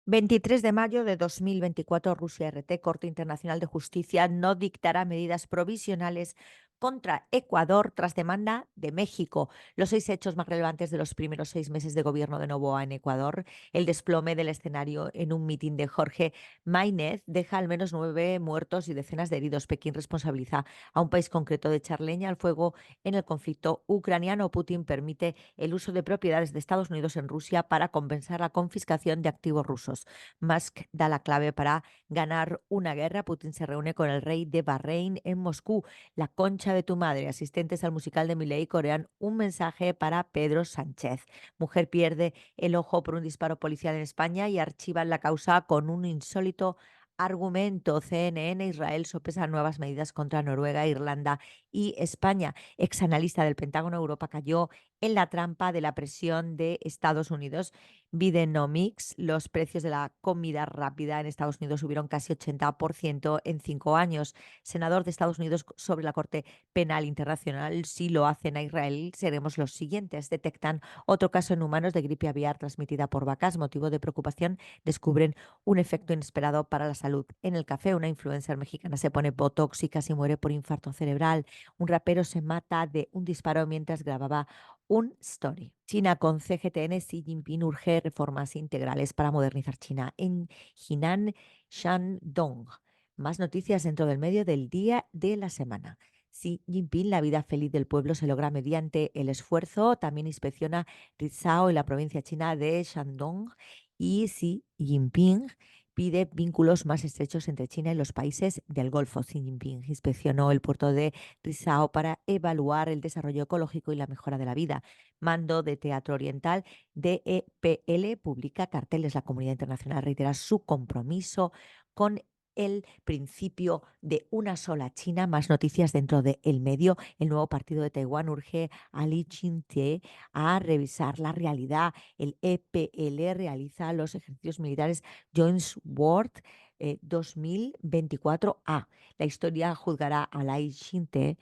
23 de mayo de 2024, Rusia RT, Corte Internacional de Justicia, no dictará medidas provisionales contra Ecuador tras demanda de México. Los 6 hechos más relevantes de los primeros 6 meses de gobierno de Noboa en Ecuador. El desplome del escenario en un mitin de Jorge Maynez deja al menos 9 muertos y decenas de heridos. Pekín responsabiliza a un país concreto de echar leña al fuego en el conflicto ucraniano. Putin permite el uso de propiedades de Estados Unidos en Rusia para compensar la confiscación de activos rusos. Musk da la clave para ganar una guerra. Putin se reúne con el rey de Bahrein en Moscú. La concha de tu madre. Asistentes al musical de Milei corean un mensaje para Pedro Sánchez. Mujer pierde el ojo por un disparo policial en España y archivan la causa con un insólito argumento. CNN, Israel sopesa nuevas medidas contra Noruega, Irlanda y España. Exanalista del Pentágono, Europa cayó en la trampa de la presión de Estados Unidos. Bidenomics, los precios de la comida rápida en Estados Unidos subieron casi 80% en 5 años. Senador de Estados Unidos sobre la Corte Penal Internacional, si lo hacen a Israel, seremos los siguientes. Detectan otro caso en humanos de gripe aviar transmitida por vacas. Motivo de preocupación, descubren un efecto inesperado para la salud en el café. Una influencer mexicana se pone botox y casi muere por infarto cerebral. Un rapero se mata de un disparo mientras grababa un story. China con CGTN, Xi Jinping urge reformas integrales para modernizar China. En Jinan, Shandong. Más noticias dentro del medio del día de la semana. Xi Jinping, la vida feliz del pueblo se logra mediante el esfuerzo. También inspecciona Rizhao en la provincia china de Shandong. Y Xi Jinping pide vínculos más estrechos entre China y los países del Golfo. Xi Jinping inspeccionó el puerto de Rizhao para evaluar el desarrollo ecológico y la mejora de la vida. Mando de Teatro Oriental, DEPL, publica carteles. La comunidad internacional reitera su compromiso con el principio de una sola China. Más noticias dentro de El Medio. El nuevo partido de Taiwán urge a Li Ching-te a revisar la realidad. El EPL realiza los ejercicios militares Joint Sword 2024A. La historia juzgará a Lai Ching-te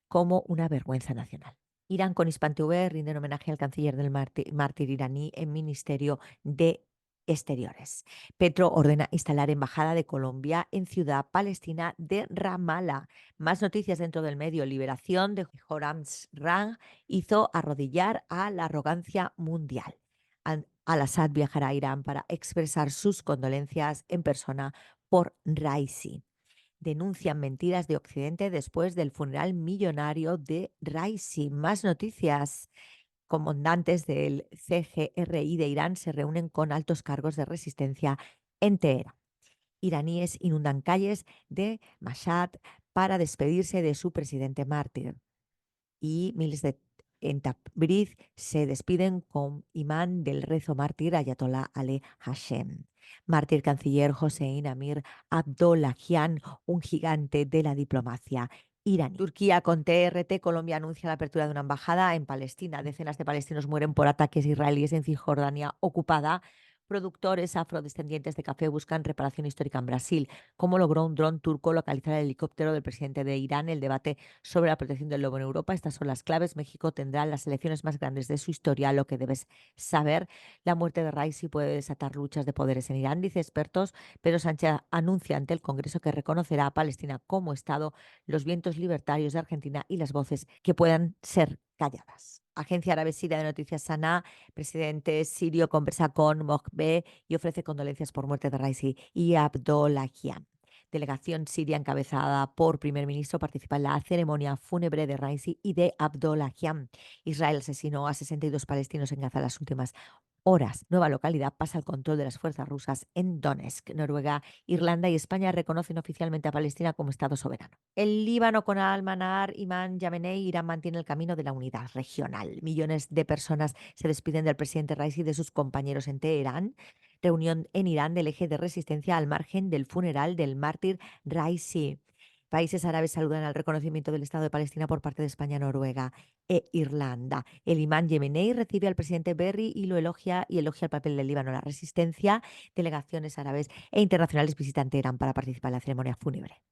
como una vergüenza nacional. Irán con Hispan TV rinden homenaje al canciller del mártir iraní en Ministerio de Exteriores. Petro ordena instalar embajada de Colombia en ciudad palestina de Ramallah. Más noticias dentro del medio. Liberación de Joram Rang hizo arrodillar a la arrogancia mundial. Al-Assad viajará a Irán para expresar sus condolencias en persona por Raisi. Denuncian mentiras de Occidente después del funeral millonario de Raisi. Más noticias. Comandantes del CGRI de Irán se reúnen con altos cargos de resistencia en Teherán. Iraníes inundan calles de Mashhad para despedirse de su presidente mártir. Y miles en Tabriz se despiden con imán del rezo mártir Ayatollah Ali Hashem. Mártir canciller Hossein Amir Abdollahian, un gigante de la diplomacia iraní. Turquía con TRT, Colombia anuncia la apertura de una embajada en Palestina. Decenas de palestinos mueren por ataques israelíes en Cisjordania ocupada. Productores afrodescendientes de café buscan reparación histórica en Brasil. ¿Cómo logró un dron turco localizar el helicóptero del presidente de Irán? El debate sobre la protección del lobo en Europa. Estas son las claves. México tendrá las elecciones más grandes de su historia, lo que debes saber. La muerte de Raisi puede desatar luchas de poderes en Irán, dice expertos. Pedro Sánchez anuncia ante el Congreso que reconocerá a Palestina como Estado, los vientos libertarios de Argentina y las voces que puedan ser calladas. Agencia Árabe Siria de Noticias Sana, presidente sirio conversa con Mokbe y ofrece condolencias por muerte de Raisi y Abdollahian. Delegación siria encabezada por primer ministro participa en la ceremonia fúnebre de Raisi y de Abdollahian. Israel asesinó a 62 palestinos en Gaza las últimas horas. Nueva localidad pasa al control de las fuerzas rusas en Donetsk. Noruega, Irlanda y España reconocen oficialmente a Palestina como Estado soberano. El Líbano con Al-Manar, Imán Yamenei, Irán mantiene el camino de la unidad regional. Millones de personas se despiden del presidente Raisi y de sus compañeros en Teherán. Reunión en Irán del eje de resistencia al margen del funeral del mártir Raisi. Países árabes saludan al reconocimiento del Estado de Palestina por parte de España, Noruega e Irlanda. El imán Yemenei recibe al presidente Berri y lo elogia el papel del Líbano en la resistencia. Delegaciones árabes e internacionales visitan Teherán para participar en la ceremonia fúnebre.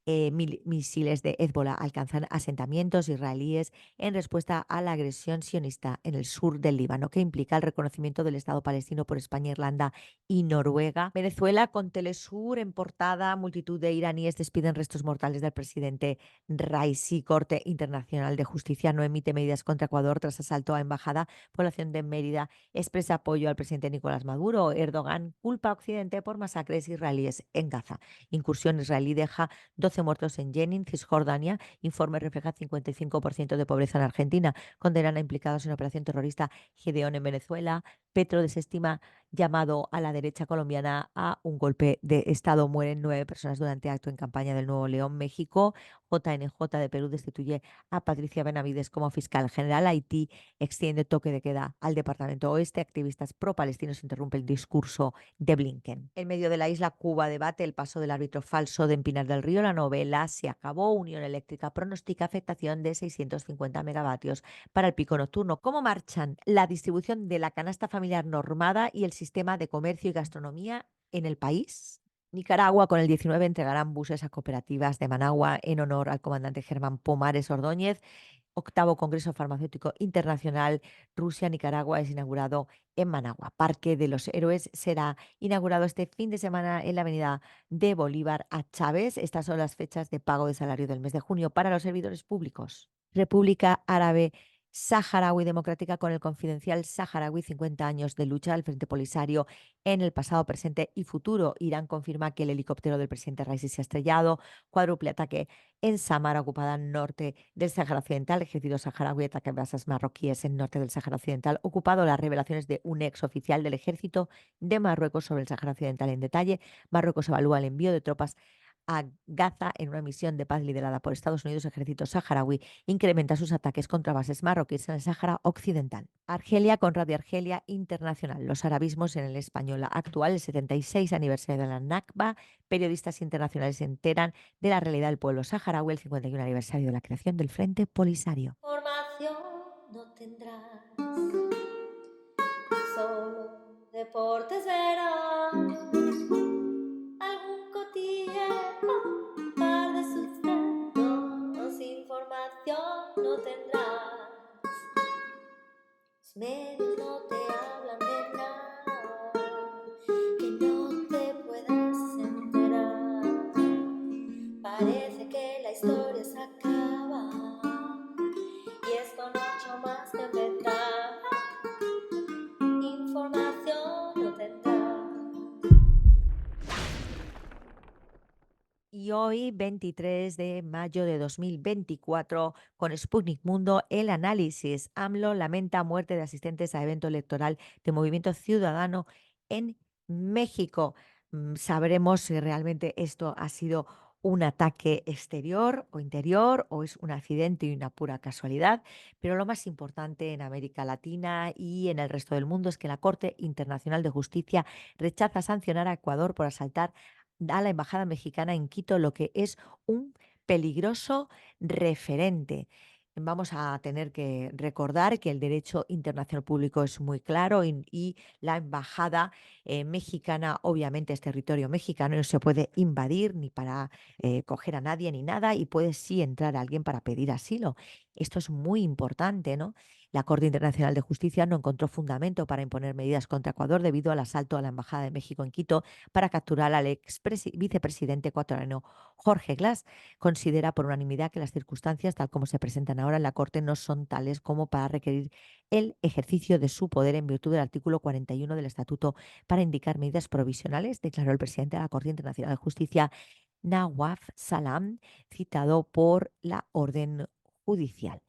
misiles de Hezbollah alcanzan asentamientos israelíes en respuesta a la agresión sionista en el sur del Líbano, que implica el reconocimiento del Estado palestino por España, Irlanda y Noruega. Venezuela, con Telesur en portada, multitud de iraníes despiden restos mortales del presidente Raisi. Corte Internacional de Justicia no emite medidas contra Ecuador tras asalto a embajada. Población de Mérida expresa apoyo al presidente Nicolás Maduro. Erdogan culpa a Occidente por masacres israelíes en Gaza. Incursión israelí deja 12 muertos en Jenin, Cisjordania. Informe refleja 55% de pobreza en Argentina. Condenan a implicados en operación terrorista. Gedeón en Venezuela. Petro desestima llamado a la derecha colombiana a un golpe de Estado. Mueren 9 personas durante acto en campaña del Nuevo León, México. JNJ de Perú destituye a Patricia Benavides como fiscal general. Haití extiende toque de queda al departamento oeste. Activistas pro-palestinos interrumpen el discurso de Blinken. En medio de la isla, Cuba debate el paso del árbitro falso de Pinar del Río. La novela se acabó. Unión Eléctrica pronostica afectación de 650 megavatios para el pico nocturno. ¿Cómo marchan la distribución de la canasta familiar normada y el sistema de comercio y gastronomía en el país? Nicaragua, con el 19, entregarán buses a cooperativas de Managua en honor al comandante Germán Pomares Ordóñez. Octavo Congreso Farmacéutico Internacional Rusia-Nicaragua es inaugurado en Managua. Parque de los Héroes será inaugurado este fin de semana en la avenida de Bolívar a Chávez. Estas son las fechas de pago de salario del mes de junio para los servidores públicos. República Árabe Saharaui Democrática, con el Confidencial Saharaui, 50 años de lucha al Frente Polisario en el pasado, presente y futuro. Irán confirma que el helicóptero del presidente Raisi se ha estrellado. Cuádruple ataque en Samara, ocupada al norte del Sáhara Occidental. Ejército saharaui ataca bases marroquíes en norte del Sáhara Occidental. Ocupado. Las revelaciones de un ex oficial del ejército de Marruecos sobre el Sáhara Occidental en detalle. Marruecos evalúa el envío de tropas a Gaza en una misión de paz liderada por Estados Unidos. Ejército saharaui incrementa sus ataques contra bases marroquíes en el Sáhara Occidental. Argelia, con Radio Argelia Internacional. Los arabismos en el español actual. El 76 aniversario de la Nakba. Periodistas internacionales se enteran de la realidad del pueblo saharaui. El 51 aniversario de la creación del Frente Polisario. Formación no tendrás, solo deportes verás, algún cotilleo, un par de sustratos, información no tendrás. Los medios no te hablan de nada que no te puedas enterar. Parece que la historia se acaba y es con 8 más que empezar. Información no tendrás. Y hoy, 23 de mayo de 2024, con Sputnik Mundo, el análisis. AMLO lamenta muerte de asistentes a evento electoral de Movimiento Ciudadano en México. Sabremos si realmente esto ha sido un ataque exterior o interior, o es un accidente y una pura casualidad. Pero lo más importante en América Latina y en el resto del mundo es que la Corte Internacional de Justicia rechaza sancionar a Ecuador por asaltar a la embajada mexicana en Quito, lo que es un peligroso referente. Vamos a tener que recordar que el derecho internacional público es muy claro, y la embajada mexicana obviamente es territorio mexicano y no se puede invadir ni para coger a nadie ni nada, y puede sí entrar alguien para pedir asilo. Esto es muy importante, ¿no? La Corte Internacional de Justicia no encontró fundamento para imponer medidas contra Ecuador debido al asalto a la embajada de México en Quito para capturar al vicepresidente ecuatoriano Jorge Glass. Considera por unanimidad que las circunstancias, tal como se presentan ahora en la Corte, no son tales como para requerir el ejercicio de su poder en virtud del artículo 41 del Estatuto para indicar medidas provisionales, declaró el presidente de la Corte Internacional de Justicia, Nawaf Salam, citado por la orden judicial.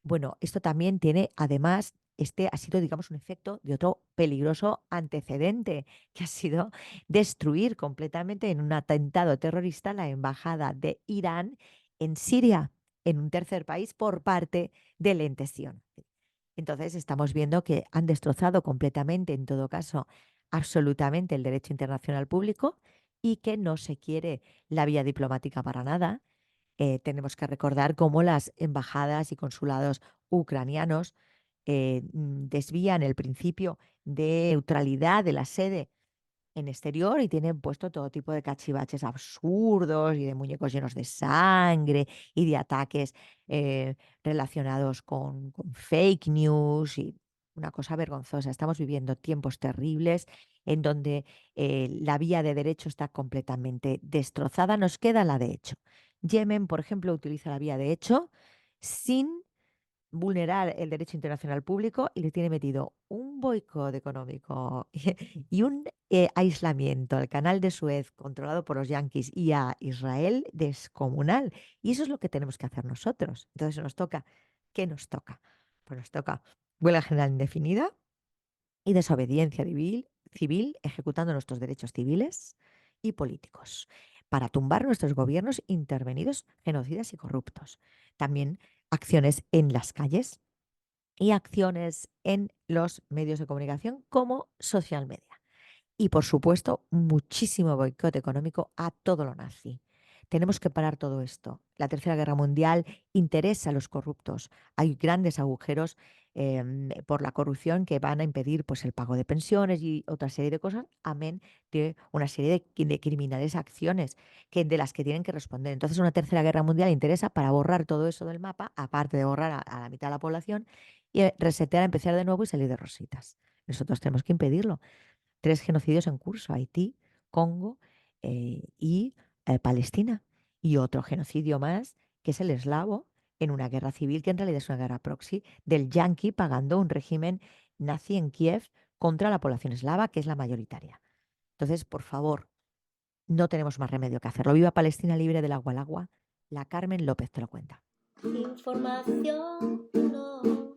Bueno, esto también tiene, además, este ha sido, digamos, un efecto de otro peligroso antecedente, que ha sido destruir completamente en un atentado terrorista la embajada de Irán en Siria, en un tercer país, por parte del ente sionista. Entonces, estamos viendo que han destrozado completamente, en todo caso, absolutamente el derecho internacional público, y que no se quiere la vía diplomática para nada. Tenemos que recordar cómo las embajadas y consulados ucranianos desvían el principio de neutralidad de la sede en exterior y tienen puesto todo tipo de cachivaches absurdos y de muñecos llenos de sangre y de ataques relacionados con fake news y una cosa vergonzosa. Estamos viviendo tiempos terribles en donde la vía de derecho está completamente destrozada. Nos queda la de hecho. Yemen, por ejemplo, utiliza la vía de hecho sin vulnerar el derecho internacional público y le tiene metido un boicot económico y un aislamiento al canal de Suez controlado por los yanquis y a Israel descomunal. Y eso es lo que tenemos que hacer nosotros. Entonces nos toca, ¿qué nos toca? Pues nos toca huelga general indefinida y desobediencia civil ejecutando nuestros derechos civiles y políticos para tumbar nuestros gobiernos intervenidos, genocidas y corruptos. También acciones en las calles y acciones en los medios de comunicación como social media. Y por supuesto, muchísimo boicot económico a todo lo nazi. Tenemos que parar todo esto. La Tercera Guerra Mundial interesa a los corruptos. Hay grandes agujeros por la corrupción que van a impedir pues, el pago de pensiones y otra serie de cosas, amén de una serie de criminales acciones de las que tienen que responder. Entonces, una Tercera Guerra Mundial interesa para borrar todo eso del mapa, aparte de borrar a la mitad de la población, y resetear, empezar de nuevo y salir de rositas. Nosotros tenemos que impedirlo. 3 genocidios en curso: Haití, Congo y Palestina. Y otro genocidio más, que es el eslavo, en una guerra civil que en realidad es una guerra proxy del yanqui pagando un régimen nazi en Kiev contra la población eslava, que es la mayoritaria. Entonces, por favor, no tenemos más remedio que hacerlo. Viva Palestina libre del agua al agua. La Carmen López te lo cuenta. Información no